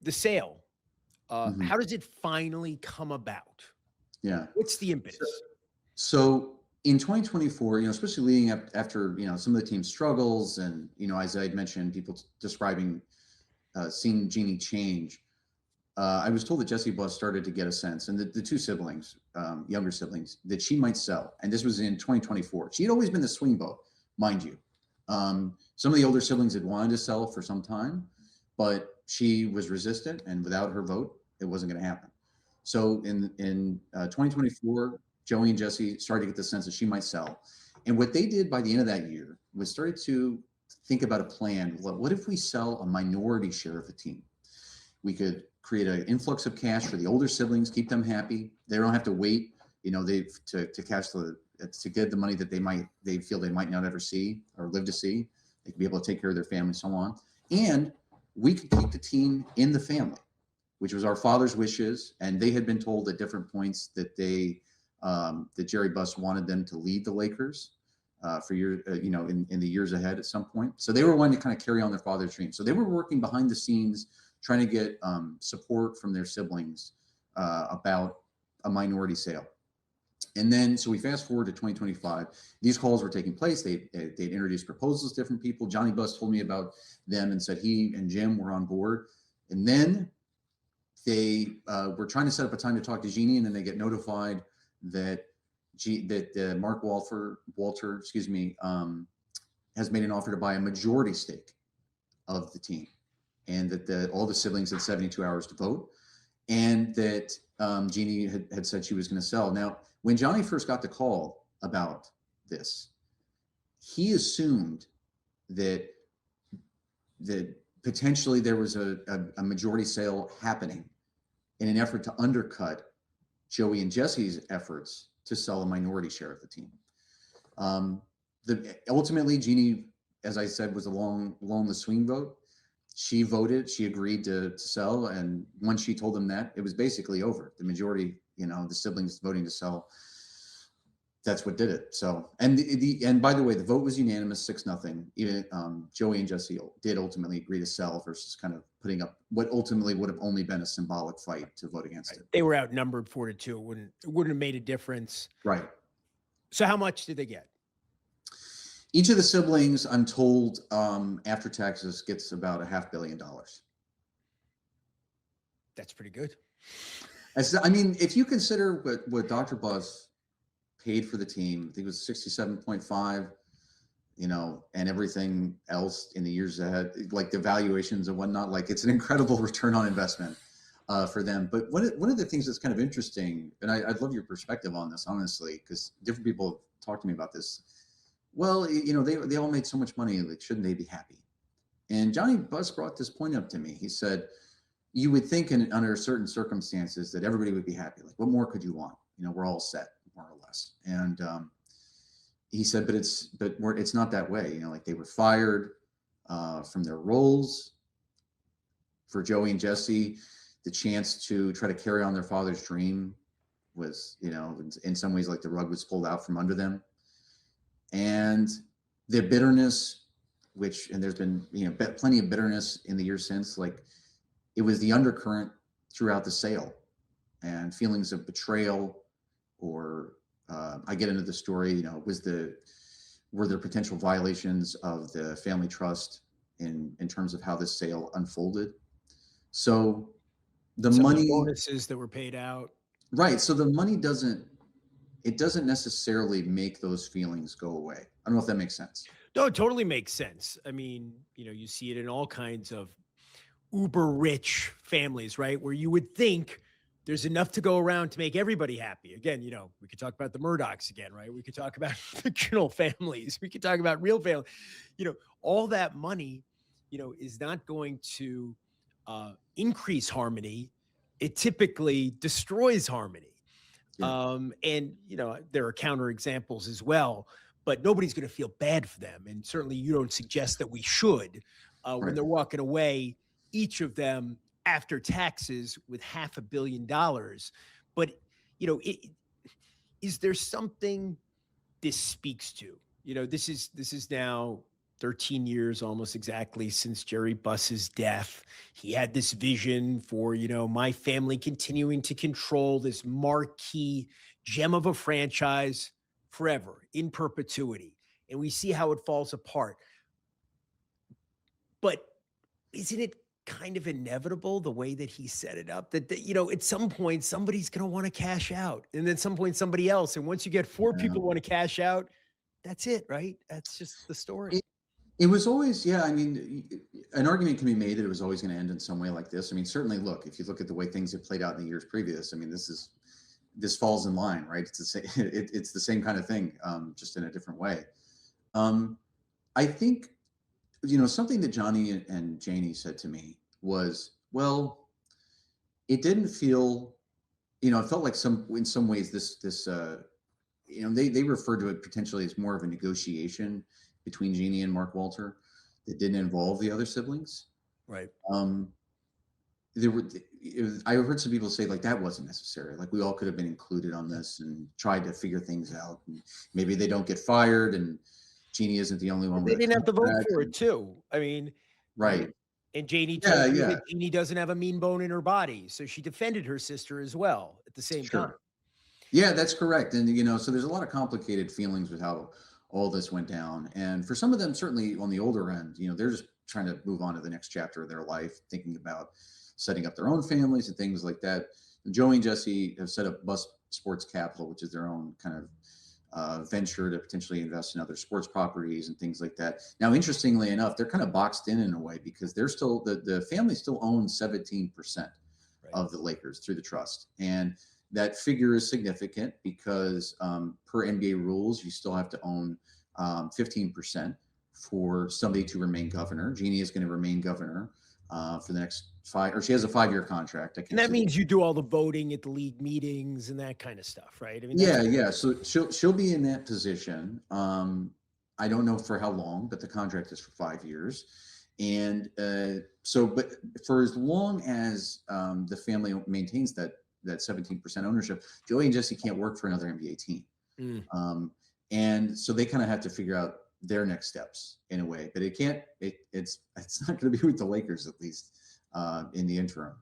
the sale, Mhm. how does it finally come about? Yeah. What's the So, impetus? so in 2024, especially leading up after, some of the team's struggles and, as I mentioned, people describing seeing Jeannie change. I was told that Jessie Buss started to get a sense, and the two siblings, younger siblings, that she might sell. And this was in 2024. She had always been the swing vote, mind you. Some of the older siblings had wanted to sell for some time, but she was resistant, and without her vote, it wasn't going to happen. So in 2024, Joey and Jessie started to get the sense that she might sell. And what they did by the end of that year was started to think about a plan. What if we sell a minority share of the team? We could create an influx of cash for the older siblings, keep them happy. They don't have to wait, to cash to get the money that they feel they might not ever see or live to see. They could be able to take care of their family, so on. And we could keep the team in the family, which was our father's wishes. And they had been told at different points that that Jerry Buss wanted them to lead the Lakers for years, in the years ahead at some point. So they were wanting to kind of carry on their father's dream. So they were working behind the scenes, trying to get support from their siblings about a minority sale. And then, so we fast forward to 2025. These calls were taking place. They'd introduced proposals to different people. Johnny Buss told me about them and said he and Jim were on board. And then they were trying to set up a time to talk to Jeannie, and then they get notified that Mark Walter, has made an offer to buy a majority stake of the team, and that all the siblings had 72 hours to vote, and that Jeannie had said she was going to sell. Now, when Johnny first got the call about this, he assumed that potentially there was a majority sale happening in an effort to undercut Joey and Jessie's efforts to sell a minority share of the team. Ultimately, Jeannie, as I said, was along the swing vote. She voted, she agreed to sell. And once she told them that, it was basically over. The majority, the siblings voting to sell, that's what did it. So, and by the way, the vote was unanimous, 6-0. Even Joey and Jessie did ultimately agree to sell versus kind of putting up what ultimately would have only been a symbolic fight to vote against it. They were outnumbered 4-2. It wouldn't have made a difference. Right. So how much did they get? Each of the siblings, I'm told, after taxes, gets about $500 million. That's pretty good. I mean, if you consider what Dr. Buss paid for the team, I think it was 67.5, and everything else in the years ahead, like the valuations and whatnot, like it's an incredible return on investment for them. But one of the things that's kind of interesting, and I'd love your perspective on this, honestly, because different people have talked to me about this. Well, they all made so much money, like, shouldn't they be happy? And Johnny Buss brought this point up to me. He said, you would think under certain circumstances that everybody would be happy. Like, what more could you want? We're all set, more or less. And he said, but it's not that way. Like they were fired from their roles. For Joey and Jessie, the chance to try to carry on their father's dream was, in some ways, like the rug was pulled out from under them. And the bitterness, and there's been, plenty of bitterness in the years since, like it was the undercurrent throughout the sale, and feelings of betrayal, or I get into the story, were there potential violations of the family trust in terms of how this sale unfolded? So the money, bonuses that were paid out. Right. So the money doesn't necessarily make those feelings go away. I don't know if that makes sense. No, it totally makes sense. I mean, you see it in all kinds of uber rich families, right? Where you would think there's enough to go around to make everybody happy. Again, we could talk about the Murdochs again, right? We could talk about fictional families. We could talk about real family. All that money, is not going to increase harmony. It typically destroys harmony. Yeah. And, there are counter examples as well, but nobody's going to feel bad for them. And certainly you don't suggest that we should, when they're walking away, each of them after taxes with $500 million. But, is there something this speaks to? This is now 13 years almost exactly since Jerry Buss's death. He had this vision for, my family continuing to control this marquee gem of a franchise forever, in perpetuity. And we see how it falls apart. But isn't it kind of inevitable the way that he set it up that at some point somebody's going to want to cash out, and then at some point somebody else. And once you get four people want to cash out, that's it, right? That's just the story. It was always, yeah. I mean, an argument can be made that it was always going to end in some way like this. I mean, certainly, look, if you look at the way things have played out in the years previous, I mean, this falls in line, right? It's the same, it's the same kind of thing, just in a different way. I think, something that Johnny and Janie said to me was, well, it didn't feel, it felt like in some ways they referred to it potentially as more of a negotiation between Jeannie and Mark Walter that didn't involve the other siblings. Right. I heard some people say like that wasn't necessary. Like we all could have been included on this and tried to figure things out. And maybe they don't get fired, and Jeannie isn't the only one. They didn't have to vote for it too. I mean, right. And Janie told me that Jeannie doesn't have a mean bone in her body, so she defended her sister as well at the same time. Yeah, that's correct. And so there's a lot of complicated feelings with how all this went down. And for some of them, certainly on the older end, they're just trying to move on to the next chapter of their life, thinking about setting up their own families and things like that. And Joey and Jesse have set up Bus Sports Capital, which is their own kind of venture to potentially invest in other sports properties and things like that. Now, interestingly enough, they're kind of boxed in a way because they're still, the family still owns 17% of the Lakers through the trust. And that figure is significant because per NBA rules, you still have to own 15% for somebody to remain governor. Jeannie is going to remain governor for the next she has a 5-year contract. And that means you do all the voting at the league meetings and that kind of stuff, right? I mean, yeah. So she'll be in that position. I don't know for how long, but the contract is for 5 years. And but for as long as the family maintains that 17% ownership, Joey and Jesse can't work for another NBA team. And so they kind of have to figure out their next steps in a way, but it's not going to be with the Lakers, at least in the interim.